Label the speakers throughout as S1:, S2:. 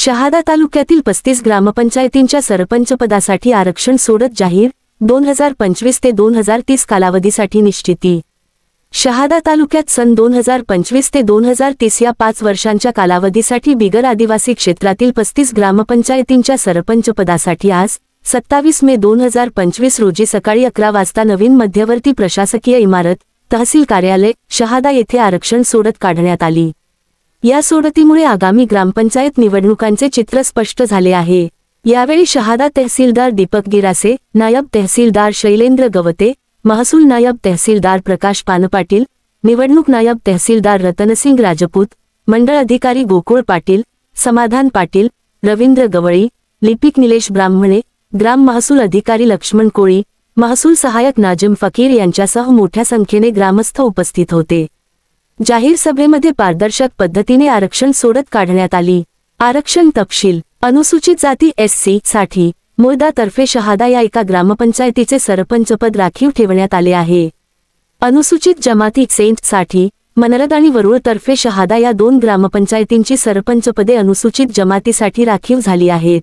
S1: शहादा तालुक्यातील 35 ग्रामपंचायतींच्या सरपंचपदासाठी आरक्षण सोडत जाहीर 2025 ते 2030 कालावधीसाठी निश्चिती। शहादा तालुक्यात सन 2025 ते 2030 या 5 वर्षांच्या कालावधीसाठी बिगर आदिवासी क्षेत्रातील 35 ग्रामपंचायतींच्या सरपंचपदासाठी आज 27 मे 2025 रोजी सकाळी 11 वाजता नवीन मध्यवर्ती प्रशासकीय इमारत तहसील कार्यालय शहादा येथे आरक्षण सोडत काढण्यात आली। या सोडतीमुळे आगामी ग्रामपंचायत निवडणुकांचे चित्र स्पष्ट झाले आहे। यावेळी शहादा तहसीलदार दीपक गिरासे, नायब तहसीलदार शैलेंद्र गवते, महसूल नायब तहसीलदार प्रकाश पानपाटील, निवडणूक नायब तहसीलदार रतनसिंग राजपूत, मंडळ अधिकारी गोकुळ पाटील, समाधान पाटील, रवींद्र गवळी, लिपिक निलेश ब्राह्मणे, ग्राम महसूल अधिकारी लक्ष्मण कोळी, महसूल सहायक नाजिम फकीर यांच्यासह मोठ्या संख्येने ग्रामस्थ उपस्थित होते। जाहीर सभेमध्ये पारदर्शक पद्धतीने आरक्षण सोडत काढण्यात आली। आरक्षण तपशील अनुसूचित जाती SC साठी मुळदातर्फे शहादा या एका ग्रामपंचायतीचे सरपंचपद राखीव ठेवण्यात आले आहे। अनुसूचित जमाती सेंट साठी मनरद आणि वरुळतर्फे शहादा या 2 ग्रामपंचायतींची सरपंचपदे अनुसूचित जमातीसाठी राखीव झाली आहेत।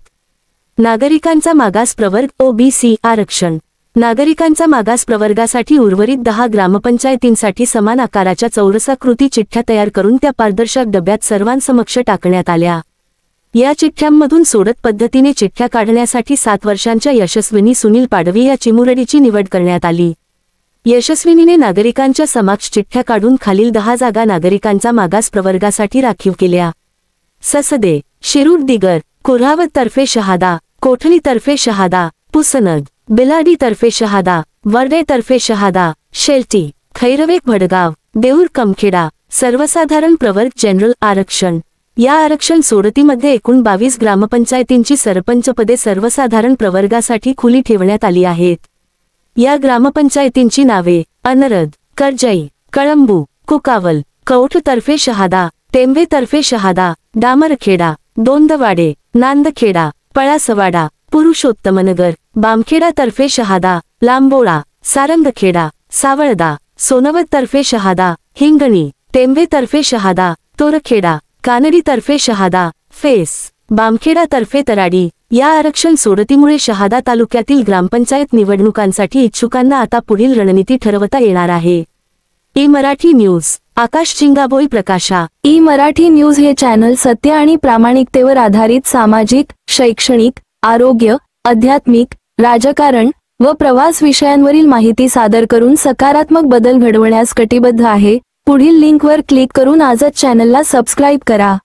S1: नागरिकांचा मागास प्रवर्ग OBC आरक्षण नागरिकांचा मागास प्रवर्गासाठी उर्वरित 10 ग्रामपंचायतींसाठी समान आकाराच्या चौरसाकृती चिठ्ठ्या तयार करून त्या पारदर्शक डब्यात सर्वांसमक्ष टाकण्यात आल्या। या चिठ्ठ्यांमधून सोडत पद्धतीने चिठ्ठ्या काढण्यासाठी 7 वर्षांच्या यशस्विनी सुनील पाडवी या चिमुरडीची निवड करण्यात आली। यशस्विनीने नागरिकांच्या समक्ष चिठ्ठ्या काढून खालील 10 जागा नागरिकांचा मागास प्रवर्गासाठी राखीव केल्या। ससदे, शिरूर दिगर, कुऱ्हावत तर्फे शहादा, कोठली तर्फे शहादा, पुसनद, बिलाडी तर्फे शहादा, वर्डे तर्फे शहादा, शेलटी, खैरवेक भडगाव, देऊर कमखेडा, सर्वसाधारण प्रवर्ग जनरल आरक्षण। या आरक्षण सोडतीमध्ये एकूण 22 ग्रामपंचायतींची सरपंचपदे सर्वसाधारण प्रवर्गासाठी खुली ठेवण्यात आली आहेत। या ग्रामपंचायतींची नावे अनरद, करजई, कळंबू, कुकावल, कौठ तर्फे शहादा, टेंबे तर्फे शहादा, डामरखेडा, दोंदवाडे, नांदखेडा, पळासवाडा, पुरुषोत्तमनगर, बामखेडा तर्फे शहादा, लांबोळा, सारंगखेडा, सावळदा, सोनवत तर्फे शहादा, हिंगणी, टेंबे तर्फे शहादा, तोरखेडा, कानडी तर्फे शहादा, फेस, बामखेडा तर्फे तराडी। या आरक्षण सोडतीमुळे शहादा तालुक्यातील ग्रामपंचायत निवडणुकांसाठी इच्छुकांना आता पुढील रणनीती ठरवता येणार आहे। ई मराठी न्यूज आकाश चिंगाभोई प्रकाशा।
S2: ई मराठी न्यूज हे चॅनल सत्य आणि प्रामाणिकतेवर आधारित सामाजिक, शैक्षणिक, आरोग्य, आध्यात्मिक, राजकारण व प्रवास विषयांवरील माहिती सादर करून सकारात्मक बदल घडवण्यास कटिबद्ध आहे। पुढील लिंकवर क्लिक करून आजच चॅनलला सबस्क्राईब करा।